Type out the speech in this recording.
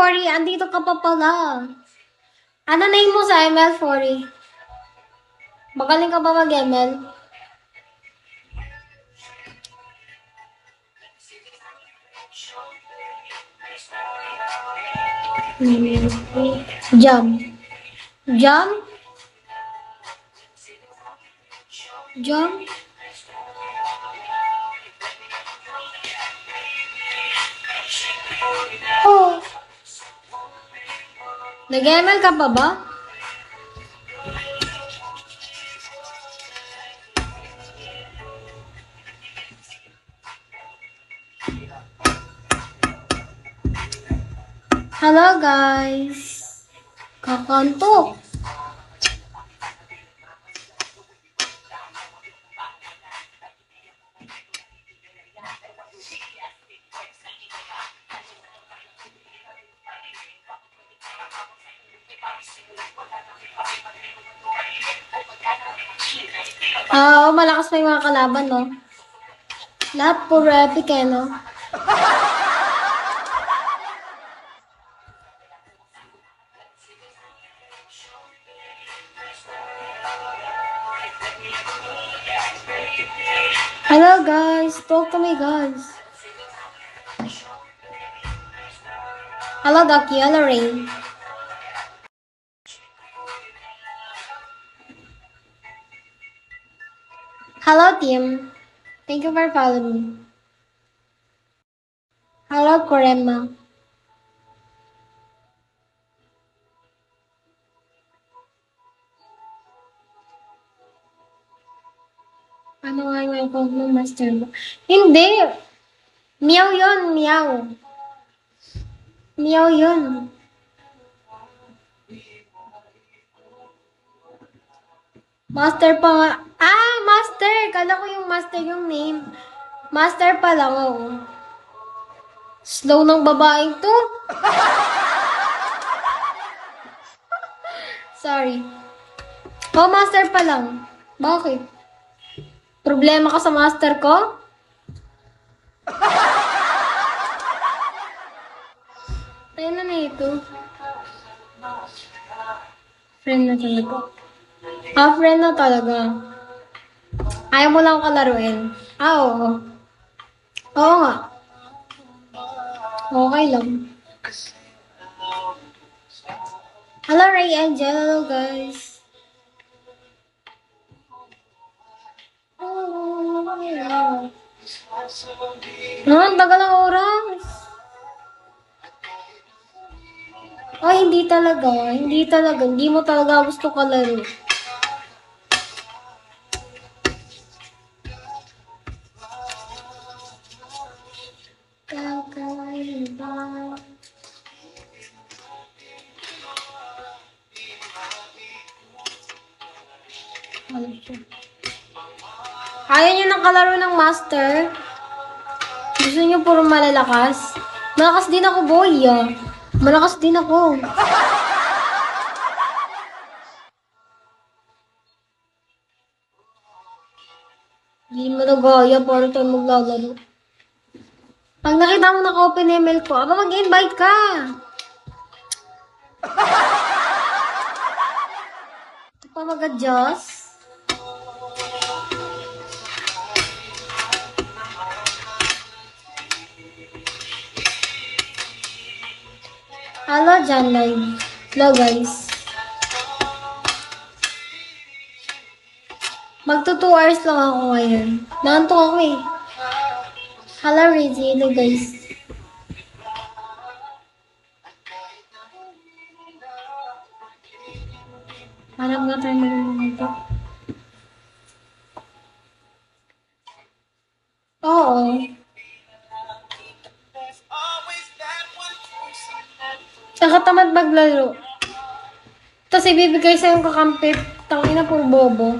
ML40, andito ka pa pala. Ano name mo sa ML40? Magaling ka ba mag-ML? Jump. Jump? Jump? Oh. Nag-ML ka pa ba? Hello guys. Kakantok. Malakas pa yung mga kalaban, no? Lahat puro epic, eh, no? Hello, guys. Talk to me, guys. Hello, Ducky. Hello, Rain. Hello, team. Thank you for following me. Hello, Korema. Ano nga yung account mo, Master? Hindi! Meow yun, meow. Meow yun. Master pa nga. Ah, Master! Kala ko yung Master yung name. Master pa lang, oo. Slow ng babaeng to. Sorry. Oh, Master pa lang. Bakit? Problema ka sa Master ko? Tayo na ito. Friend na talaga. Friend na talaga. Ayaw mo lang kalaruin. Oo. Oo nga. Okay lang. Hello, Ray Angel. Hello, guys. Ang tagal ng oras. Ay, hindi talaga. Hindi talaga. Hindi mo talaga gusto kalaro. Ayaw nyo ng kalaro ng Master? Gusto nyo puro malalakas? Malakas din ako, boy. Malakas din ako. Hindi mo nagaya para tayo maglalaro. Pag nakita mo naka-open ML ko, aba mag-invite ka. Ito pa mag-adjust. Hello, John Live. Hello, guys. Magto 2 hours lang ako ngayon. Naantok ako eh. Hello, Rizzy. Hello, guys. Hanap nga tayo mag-umuntok. Oo. Tsaka tamad maglaro. Tapos ibibigay sa'yo yung kakampi. Tangina puro bobo.